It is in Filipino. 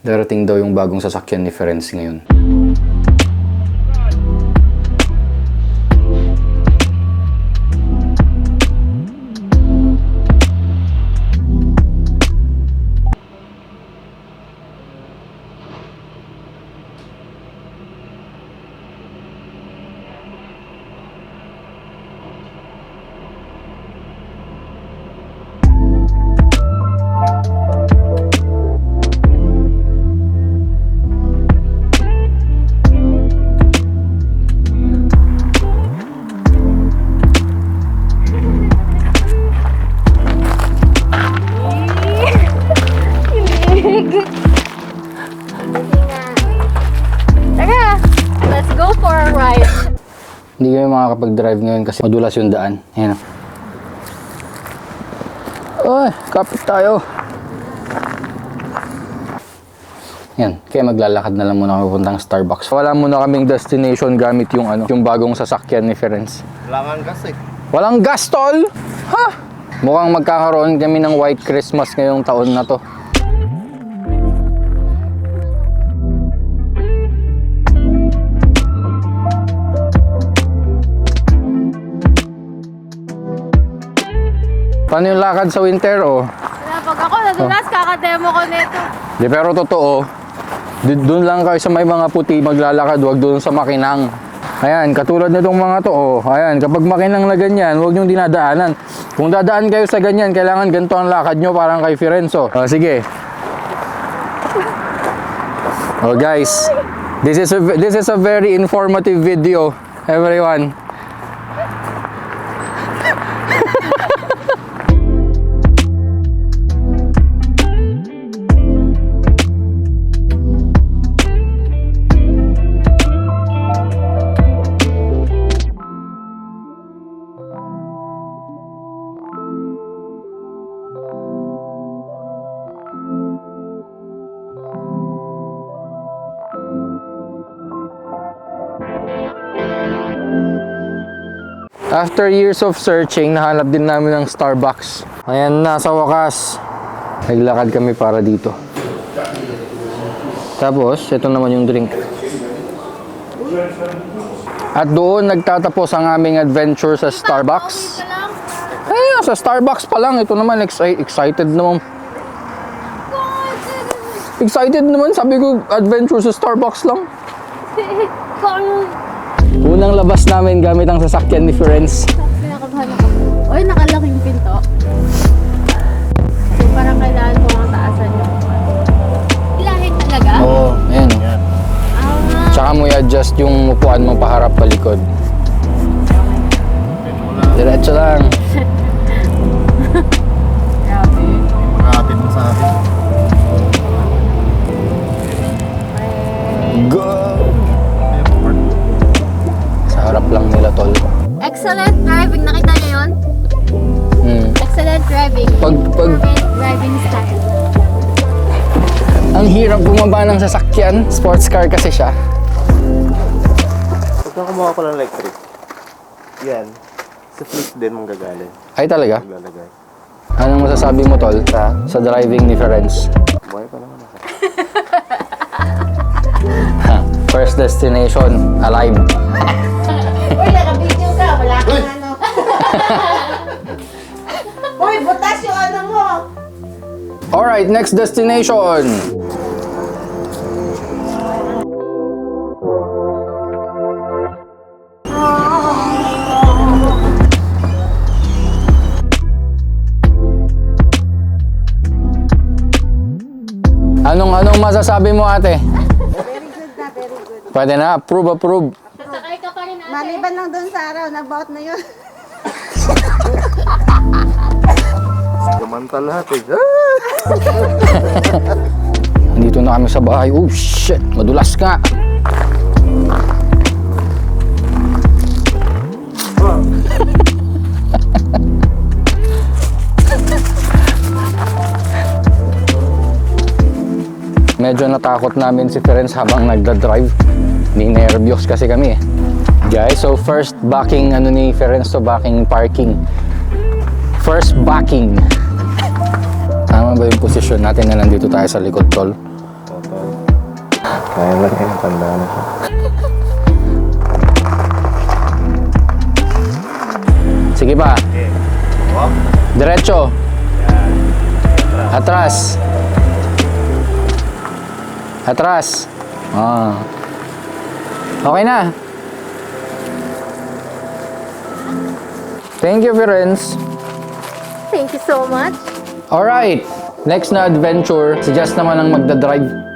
Darating daw yung bagong sasakyan ni Ferenz ngayon. Tara, let's go for a ride. Hindi kami makakapag-drive ngayon kasi madulas yung daan. Ayan. Ay, kapit tayo. Yan, kaya maglalakad na lang muna kami pupuntang Starbucks. Wala muna kaming destination gamit yung yung bagong sasakyan ni Ferenz. Wala kang gas eh. Walang gas, tol! Ha? Mukhang magkakaroon kami ng White Christmas ngayong taon na to. Paano yung lakad sa winter, oh? Wala, pag ako nadulas, kakademo ko nito. Di, pero totoo, doon lang kayo sa may mga puti maglalakad, wag doon sa makinang. Ayan, katulad nitong mga to, oh. Ayan, kapag makinang na ganyan, huwag niyong dinadaanan. Kung dadaan kayo sa ganyan, kailangan ganito ang lakad nyo, parang kay Firenzo. Sige. Oh guys, this is a very informative video, everyone. After years of searching, nahanap din namin ng Starbucks. Ayan na, sa wakas. Naglakad kami para dito. Tapos, ito naman yung drink. At doon nagtatapos ang aming adventure sa Starbucks. Ay, sa Starbucks pa lang. Ito naman, excited naman. Excited naman, sabi ko, adventure sa Starbucks lang. Unang labas namin gamit ang sasakyan ni Ferenz. Pinakabahan ako. Uy, nakalaking pinto. So, parang kailangan ko ang taasan yung ilahin talaga? Oo, ayan. Ah, Tsaka mo i-adjust yung upuan mo paharap palikod. Diretso lang. grabe. Makakapit mo sa akin. Go! Sa harap lang nila, tol. Excellent driving. Nakita niyo yun? Excellent driving. Perfect driving style. Ang hirap bumaba ng sasakyan. Sports car kasi siya. Huwag kang kumuha ko ng electric. Yan. Sa flip din mong gagaling. Ay, talaga? Maglalagay. Anong masasabi mo, tol? Sa driving ni Ferenz? Buhay pa naman ako. First destination, alive. Uy, naka-video ka. Wala kang ano. Uy, butas yung ano mo. Alright, next destination. Anong masasabi mo, ate? Very good na, very good. Pwede na, approve. Sasakay ka pa rin ate. Maliban lang doon sa araw, nabaut na yun. Kumanta lahat eh. Nandito na kami sa bahay. Oh shit, madulas nga. Medyo natakot namin si Ferenz habang nagda-drive. Ni-nervyos kasi kami eh. Guys, so first backing ni Ferenz to backing parking. First backing. Tama ba yung posisyon natin na nandito tayo sa likod, tol? Kaya lang yan, tanda na siya. Sige pa. Diretso. Atras. Atras. Ah. Okay na. Thank you, friends. Thank you so much. Alright. Next na adventure, si Jess naman ang magdadrive.